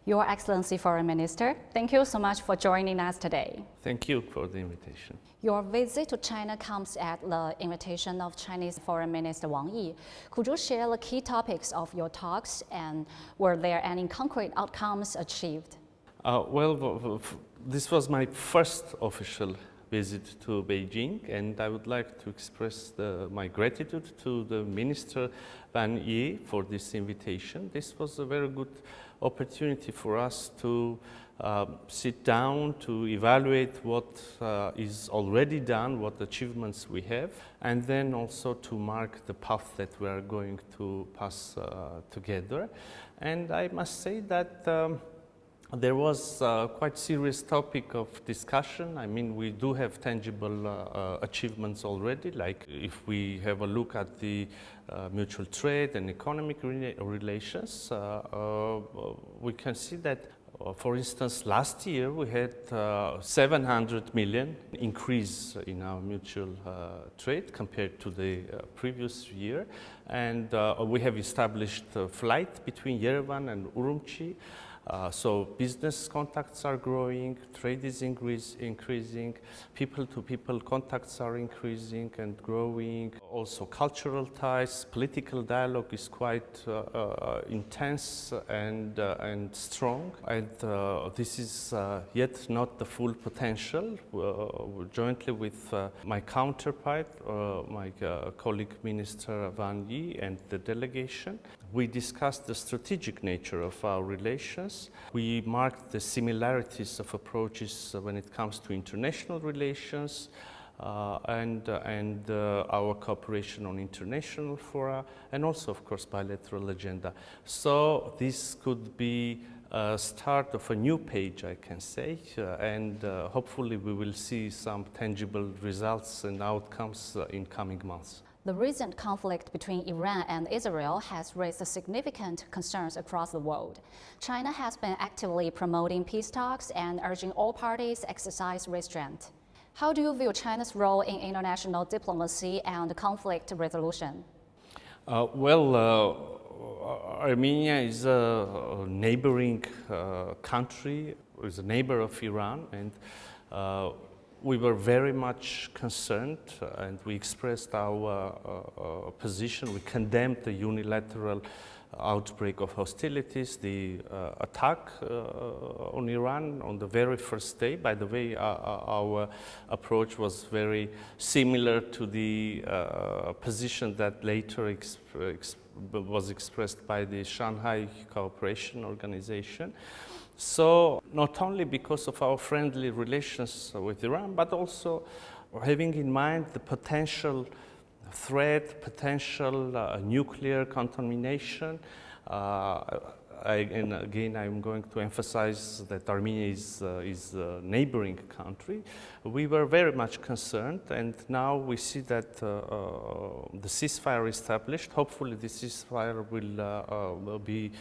Your Excellency Foreign Minister, thank you so much for joining us today. Thank you for the invitation. Your visit to China comes at the invitation of Chinese Foreign Minister Wang. Could you share the key topics of your talks and were there any concrete outcomes achieved? This was my first official visit to Beijing, and I would like to express my gratitude to the Minister Wang for this invitation. This was a very good opportunity for us to sit down, to evaluate what is already done, what achievements we have, and then also to mark the path that we are going to pass together. And I must say that there was quite serious topic of discussion. I mean, we do have tangible achievements already, like if we have a look at the mutual trade and economic relations, we can see that, for instance, last year we had 700 million increase in our mutual trade compared to the previous year. And we have established a flight between Yerevan and Urumqi. So business contacts are growing, trade is increasing, people-to-people contacts are increasing and growing. Also cultural ties, political dialogue is quite intense and strong. And this is yet not the full potential. Jointly with my counterpart, my colleague Minister Wang and the delegation, we discussed the strategic nature of our relations. We marked the similarities of approaches when it comes to international relations and our cooperation on international fora, and also, of course, bilateral agenda. So this could be a start of a new page, I can say, and hopefully we will see some tangible results and outcomes in coming months. The recent conflict between Iran and Israel has raised significant concerns across the world. China has been actively promoting peace talks and urging all parties to exercise restraint. How do you view China's role in international diplomacy and conflict resolution? Armenia is a neighboring country, is a neighbor of Iran, and we were very much concerned and we expressed our position. We condemned the unilateral outbreak of hostilities, the attack on Iran on the very first day. By the way, our approach was very similar to the position that later was expressed by the Shanghai Cooperation Organization. So not only because of our friendly relations with Iran, but also having in mind the potential threat, potential nuclear contamination. And again, I'm going to emphasize that Armenia is a neighboring country. We were very much concerned, and now we see that the ceasefire established. Hopefully, the ceasefire will be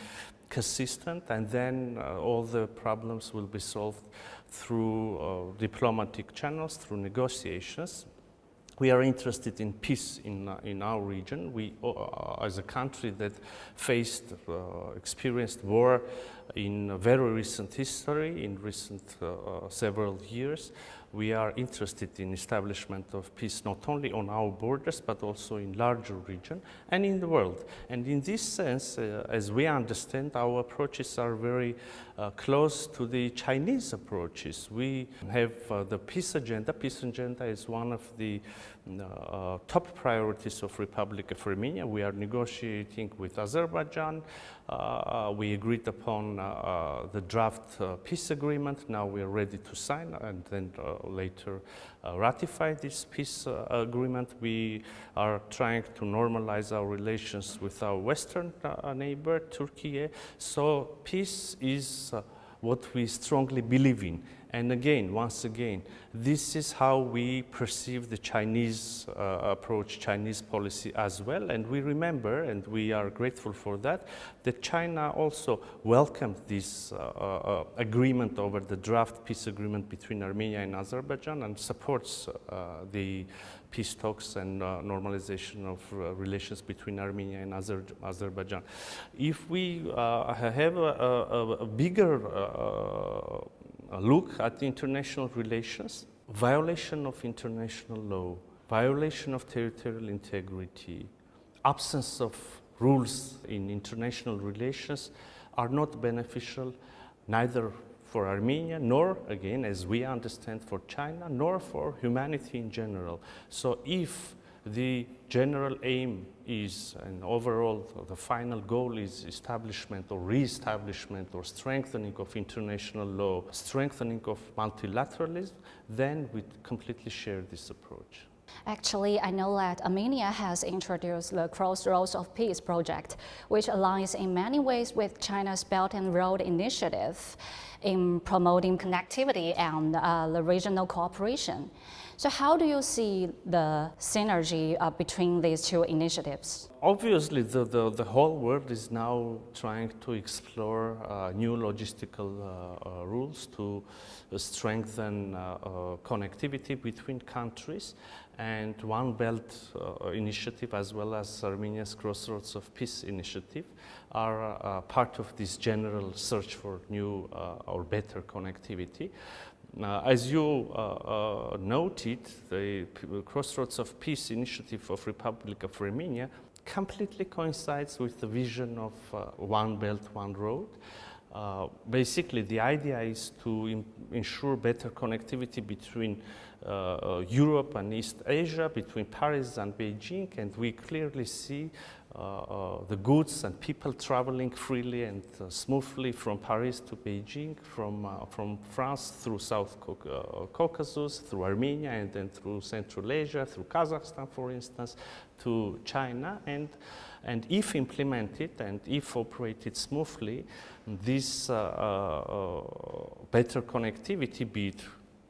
consistent, and then all the problems will be solved through diplomatic channels, through negotiations. We are interested in peace in our region. We, as a country that experienced war in very recent history, in recent several years, we are interested in establishment of peace not only on our borders but also in larger region and in the world. And in this sense, as we understand, our approaches are very close to the Chinese approaches. We have the peace agenda. Peace agenda is one of the top priorities of Republic of Armenia. We are negotiating with Azerbaijan. We agreed upon the draft peace agreement. Now we are ready to sign and then later ratify this peace agreement. We are trying to normalize our relations with our western neighbor, Turkey. So peace is what we strongly believe in. And again, once again, this is how we perceive the Chinese approach, Chinese policy as well. And we remember, and we are grateful for that China also welcomed this agreement over the draft peace agreement between Armenia and Azerbaijan and supports the peace talks and normalization of relations between Armenia and Azerbaijan. If we have a bigger look at international relations, violation of international law, violation of territorial integrity, absence of rules in international relations are not beneficial neither for Armenia, nor, again, as we understand, for China, nor for humanity in general. So if the general aim is, and overall the final goal is establishment or re-establishment or strengthening of international law, strengthening of multilateralism, then we completely share this approach. Actually, I know that Armenia has introduced the Crossroads of Peace project, which aligns in many ways with China's Belt and Road Initiative in promoting connectivity and the regional cooperation. So how do you see the synergy between these two initiatives? Obviously, the whole world is now trying to explore new logistical rules to strengthen connectivity between countries, and One Belt initiative as well as Armenia's Crossroads of Peace initiative are part of this general search for new or better connectivity. As you noted, the Crossroads of Peace initiative of Republic of Armenia completely coincides with the vision of One Belt, One Road. Basically, the idea is to ensure better connectivity between Europe and East Asia, between Paris and Beijing, and we clearly see the goods and people traveling freely and smoothly from Paris to Beijing, from France through South Caucasus, through Armenia, and then through Central Asia, through Kazakhstan, for instance, to China. And if implemented and if operated smoothly, this better connectivity, be it,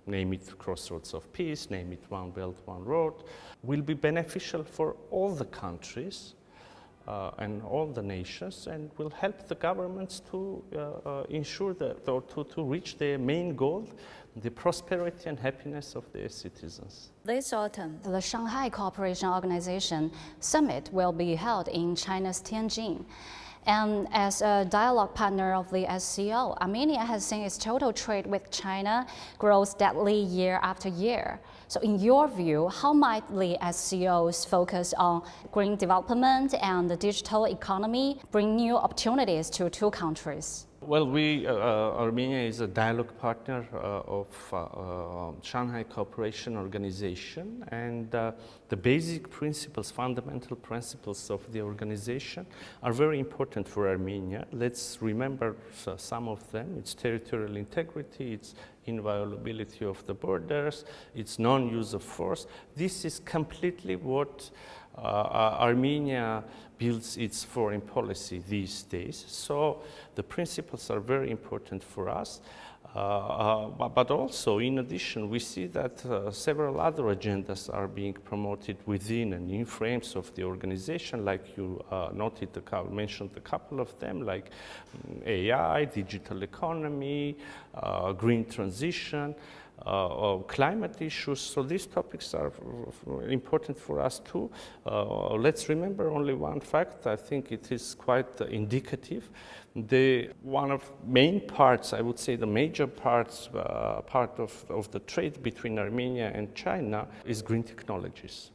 name it Crossroads of Peace, name it One Belt, One Road, will be beneficial for all the countries and all the nations, and will help the governments to ensure that, or to reach their main goal, the prosperity and happiness of their citizens. This autumn, the Shanghai Cooperation Organization summit will be held in China's Tianjin. And as a dialogue partner of the SCO, Armenia has seen its total trade with China grow steadily year after year. So in your view, how might the SCO's focus on green development and the digital economy bring new opportunities to two countries? Well, Armenia is a dialogue partner of Shanghai Cooperation Organization, and the basic principles, fundamental principles of the organization are very important for Armenia. Let's remember some of them. It's territorial integrity, it's inviolability of the borders, it's non-use of force. This is completely what Armenia builds its foreign policy these days. So the principles are very important for us. But also, in addition, we see that several other agendas are being promoted within and in frames of the organization, like you mentioned a couple of them, like AI, digital economy, green transition, climate issues. So these topics are important for us too. Let's remember only one fact. I think it is quite indicative. One of main parts, I would say the major part of the trade between Armenia and China is green technologies.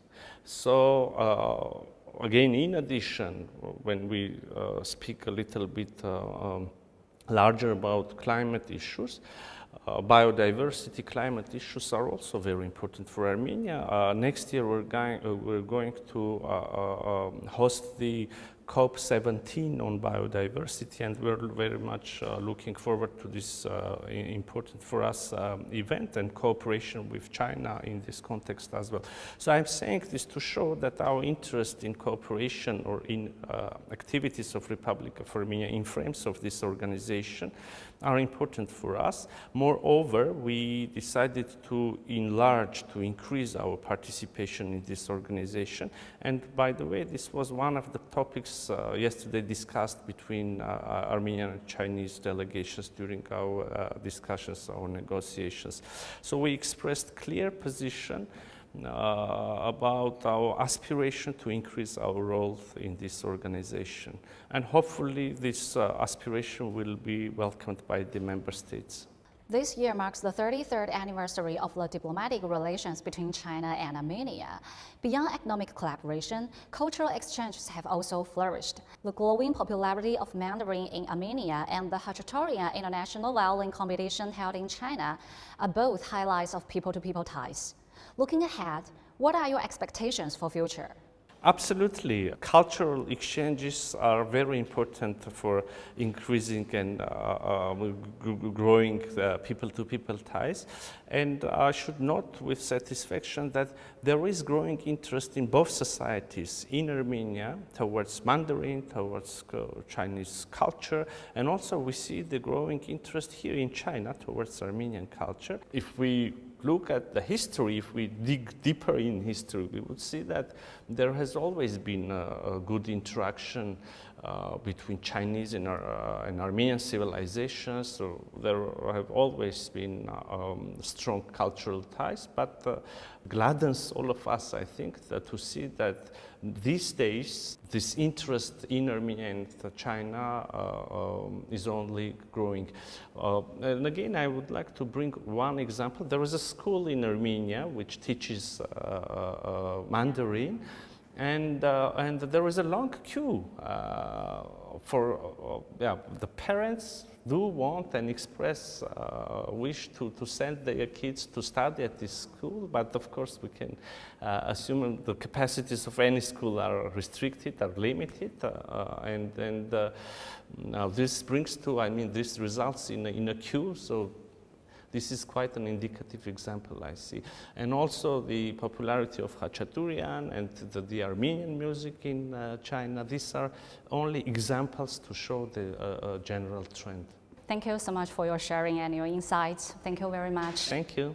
So again, in addition, when we speak a little bit larger about climate issues, biodiversity, climate issues are also very important for Armenia. Next year we're going to host the COP17 on biodiversity, and we're very much looking forward to this important for us event and cooperation with China in this context as well. So I'm saying this to show that our interest in cooperation or in activities of Republic of Armenia in frames of this organization are important for us. Moreover, we decided to enlarge, to increase our participation in this organization. And by the way, this was one of the topics yesterday discussed between Armenian and Chinese delegations during our discussions, our negotiations. So we expressed clear position about our aspiration to increase our role in this organization. And hopefully this aspiration will be welcomed by the member states. This year marks the 33rd anniversary of the diplomatic relations between China and Armenia. Beyond economic collaboration, cultural exchanges have also flourished. The growing popularity of Mandarin in Armenia and the territorial international violin competition held in China are both highlights of people-to-people ties. Looking ahead, what are your expectations for future? Absolutely. Cultural exchanges are very important for increasing and growing the people-to-people ties. And I should note with satisfaction that there is growing interest in both societies, in Armenia, towards Mandarin, towards Chinese culture, and also we see the growing interest here in China towards Armenian culture. If we look at the history, if we dig deeper in history, we would see that there has always been a good interaction between Chinese and Armenian civilizations. So there have always been strong cultural ties, but gladdens all of us, I think, to see that these days this interest in Armenia and China is only growing. And again, I would like to bring one example. There is a school in Armenia which teaches Mandarin, and there is a long queue for the parents do want and express wish to send their kids to study at this school, but of course we can assume the capacities of any school are restricted, are limited, now this brings to, this results in a queue. So this is quite an indicative example, I see. And also the popularity of Khachaturian and the Armenian music in China, these are only examples to show the general trend. Thank you so much for your sharing and your insights. Thank you very much. Thank you.